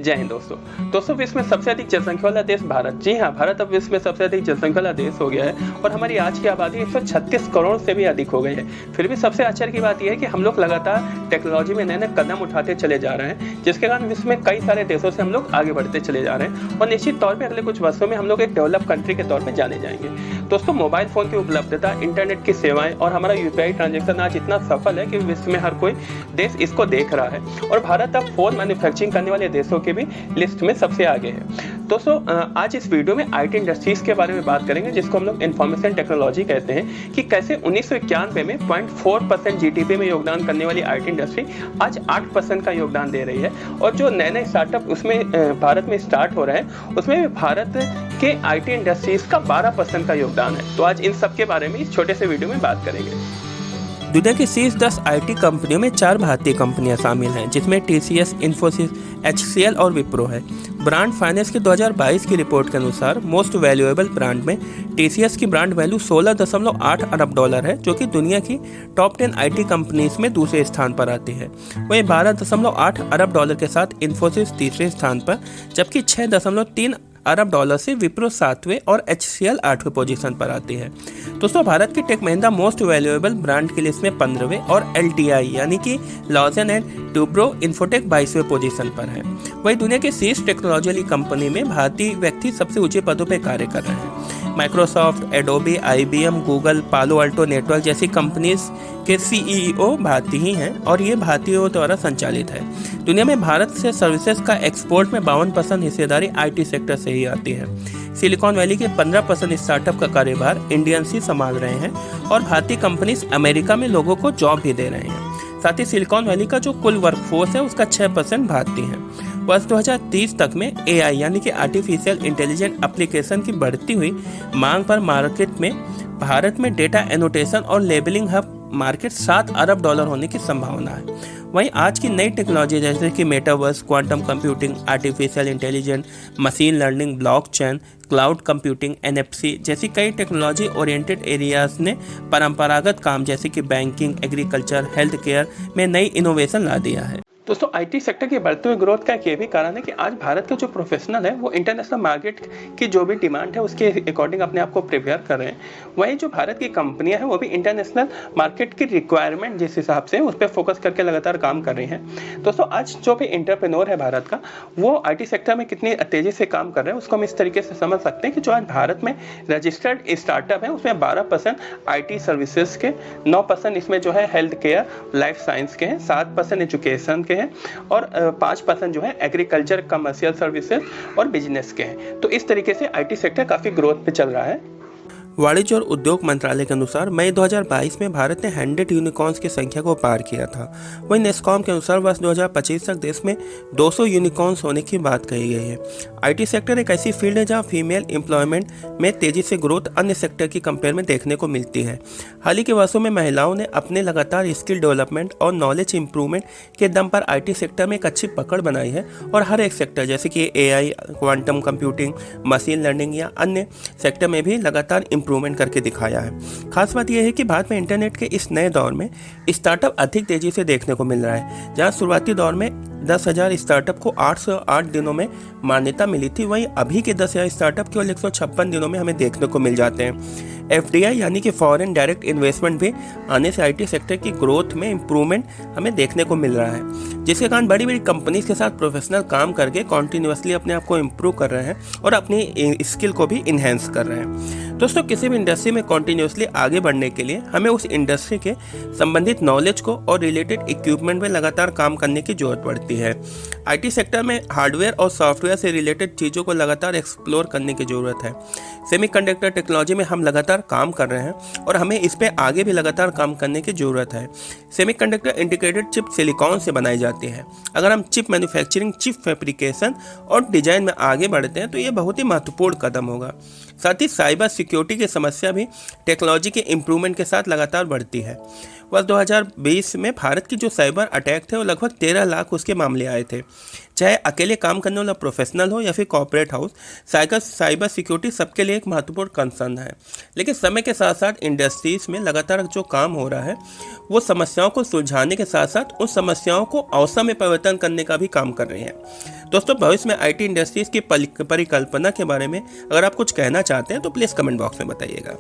जय हिंद दोस्तों विश्व में सबसे अधिक जनसंख्या वाला देश भारत। जी हाँ, भारत अब विश्व में सबसे अधिक जनसंख्या वाला देश हो गया है और हमारी आज की आबादी 136 करोड़ से भी अधिक हो गई है। फिर भी सबसे आश्चर्य की बात यह है कि हम लोग लगातार टेक्नोलॉजी में नए नए कदम उठाते चले जा रहे हैं, जिसके कारण विश्व में कई सारे देशों से हम लोग आगे बढ़ते चले जा रहे हैं और निश्चित तौर पर अगले कुछ वर्षों में हम लोग एक डेवलप कंट्री के तौर पर जाने जाएंगे। दोस्तों, मोबाइल फोन की उपलब्धता, इंटरनेट की सेवाएं और हमारा यूपीआई ट्रांजेक्शन आज इतना सफल है कि विश्व में हर कोई देश इसको देख रहा है और भारत अब फोन मैन्युफैक्चरिंग करने वाले देशों के भी लिस्ट में सबसे आगे है। दोस्तों, आज इस वीडियो में आईटी इंडस्ट्रीज के बारे में बात करेंगे, जिसको हम लोग इंफॉर्मेशन टेक्नोलॉजी कहते हैं, कि कैसे 1991 में 0.4% जीडीपी में योगदान करने वाली आईटी इंडस्ट्री आज 8% का योगदान दे रही है और जो नए नए स्टार्टअप उसमें भारत में स्टार्ट हो रहे हैं उसमें भी भारत के आईटी इंडस्ट्रीज का 12% का योगदान है। तो आज इन सब के बारे में इस छोटे से वीडियो में बात करेंगे। दुनिया की शीर्ष 10 आईटी कंपनियों में 4 भारतीय कंपनियां शामिल हैं, जिसमें टीसीएस, इन्फोसिस, एचसीएल और विप्रो है। ब्रांड फाइनेंस के 2022 की रिपोर्ट के अनुसार मोस्ट वैल्यूएबल ब्रांड में टीसीएस की ब्रांड वैल्यू $16.8 अरब है, जो कि दुनिया की टॉप 10 आईटी कंपनीज में दूसरे स्थान पर आती है। वहीं $12.8 अरब के साथ इन्फोसिस तीसरे स्थान पर, जबकि $6.3 अरब से विप्रो 7वें और एचसीएल 8वें पोजीशन पर आती है। दोस्तों, भारत की tech Mahindra most valuable brand की लिस्ट में 15वें और एलटीआई यानी कि लॉज़न एंड ट्यूब्रो इन्फोटेक 22वें पोजीशन पर है। वहीं दुनिया के शीर्ष टेक्नोलॉजी कंपनी में भारतीय व्यक्ति सबसे ऊंचे पदों पर कार्य कर रहे हैं। माइक्रोसॉफ्ट, एडोबी, आईबीएम, गूगल, पालो अल्टो नेटवर्क जैसी कंपनीज के सीईओ भारतीय ही हैं और ये भारतीयों द्वारा संचालित है। दुनिया में भारत से सर्विसेज का एक्सपोर्ट में 52% हिस्सेदारी आईटी सेक्टर से ही आती है। सिलिकॉन वैली के 15% स्टार्टअप का कार्यभार इंडियंस ही संभाल रहे हैं और भारतीय कंपनीज अमेरिका में लोगों को जॉब भी दे रहे हैं। साथ ही सिलिकॉन वैली का जो कुल वर्कफोर्स है उसका 6% भारतीय है। वर्ष 2030 तक में एआई यानी कि आर्टिफिशियल इंटेलिजेंट एप्लीकेशन की बढ़ती हुई मांग पर मार्केट में भारत में डेटा एनोटेशन और लेबलिंग हब मार्केट $7 अरब होने की संभावना है। वहीं आज की नई टेक्नोलॉजी जैसे कि metaverse, quantum computing, artificial intelligence, machine learning, blockchain, cloud computing, NFC जैसी कई टेक्नोलॉजी ओरिएंटेड एरियाज ने परंपरागत काम जैसे कि बैंकिंग, एग्रीकल्चर, हेल्थ केयर में नई इनोवेशन ला दिया है। दोस्तों, आईटी सेक्टर के बढ़ते हुए ग्रोथ का ये भी कारण है कि आज भारत के जो प्रोफेशनल है वो इंटरनेशनल मार्केट की जो भी डिमांड है उसके अकॉर्डिंग अपने आप को प्रिपेयर कर रहे हैं। वहीं जो भारत की कंपनियां हैं वो भी इंटरनेशनल मार्केट की रिक्वायरमेंट जिस हिसाब से उस पर फोकस करके लगातार काम कर रही हैं। दोस्तों, आज जो भी एंटरप्रेन्योर है भारत का, वो आईटी सेक्टर में कितनी तेजी से काम कर रहे हैं उसको हम इस तरीके से समझ सकते हैं कि जो आज भारत में रजिस्टर्ड स्टार्टअप है उसमें 12% आईटी सर्विसेज के, 9% इसमें जो है हेल्थ केयर, लाइफ साइंस के हैं, 7% एजुकेशन के हैं और 5% जो है एग्रीकल्चर, कमर्शियल सर्विसेज और बिजनेस के हैं। तो इस तरीके से आईटी सेक्टर काफी ग्रोथ पे चल रहा है। वाणिज्य और उद्योग मंत्रालय के अनुसार मई 2022 में भारत ने 100 यूनिकॉर्न्स की संख्या को पार किया था। वहीं नेस्कॉम के अनुसार वर्ष 2025 तक देश में 200 यूनिकॉर्न्स होने की बात कही गई है। आईटी सेक्टर एक ऐसी फील्ड है जहां फीमेल एम्प्लॉयमेंट में तेजी से ग्रोथ अन्य सेक्टर की कंपेयर में देखने को मिलती है। हाल ही के वर्षों में महिलाओं ने अपने लगातार स्किल डेवलपमेंट और नॉलेज इंप्रूवमेंट के दम पर आईटी सेक्टर में एक अच्छी पकड़ बनाई है और हर एक सेक्टर जैसे कि AI, quantum computing, machine learning या अन्य सेक्टर में भी लगातार इंप्रूवमेंट करके दिखाया है। खास बात यह है कि भारत में इंटरनेट के इस नए दौर में स्टार्टअप अधिक तेजी से देखने को मिल रहा है। जहां शुरुआती दौर में 10,000 स्टार्टअप को 808 दिनों में मान्यता मिली थी, वहीं अभी के 10,000 स्टार्टअप केवल 156 दिनों में हमें देखने को मिल जाते हैं। एफडीआई यानी कि फॉरेन डायरेक्ट इन्वेस्टमेंट भी आने से आईटी सेक्टर की ग्रोथ में इंप्रूवमेंट हमें देखने को मिल रहा है, जिसके कारण बड़ी बड़ी कंपनीज के साथ प्रोफेशनल काम करके कॉन्टिन्यूसली अपने आप को इम्प्रूव कर रहे हैं और अपनी स्किल को भी इन्हेंस कर रहे हैं। दोस्तों, किसी भी इंडस्ट्री में कॉन्टिन्यूसली आगे बढ़ने के लिए हमें उस इंडस्ट्री के संबंधित नॉलेज को और रिलेटेड इक्विपमेंट में लगातार काम करने की जरूरत पड़ती है। आईटी सेक्टर में हार्डवेयर और सॉफ्टवेयर से रिलेटेड चीज़ों को लगातार एक्सप्लोर करने की ज़रूरत है। सेमीकंडक्टर टेक्नोलॉजी में हम लगातार काम कर रहे हैं और हमें इस पर आगे भी लगातार काम करने की ज़रूरत है। सेमीकंडक्टर इंटीग्रेटेड चिप सिलिकॉन से बनाई जाती है। अगर हम चिप मैन्युफैक्चरिंग, चिप फैब्रिकेशन और डिजाइन में आगे बढ़ते हैं तो ये बहुत ही महत्वपूर्ण कदम होगा। साथ ही साइबर सिक्योरिटी की समस्या भी टेक्नोलॉजी के इम्प्रूवमेंट के साथ लगातार बढ़ती है। वर्ष 2020 में भारत की जो साइबर अटैक थे वो लगभग 13 लाख उसके मामले आए थे। चाहे अकेले काम करने वाला प्रोफेशनल हो या फिर कॉर्पोरेट हाउस, साइबर सिक्योरिटी सबके लिए एक महत्वपूर्ण कंसर्न है। लेकिन समय के साथ साथ इंडस्ट्रीज में लगातार जो काम हो रहा है वो समस्याओं को सुलझाने के साथ साथ उन समस्याओं को अवसर में परिवर्तन करने का भी काम कर रहे हैं। दोस्तों, भविष्य में IT इंडस्ट्रीज की परिकल्पना के बारे में अगर आप कुछ कहना चाहते हैं तो प्लीज़ कमेंट बॉक्स में बताइएगा।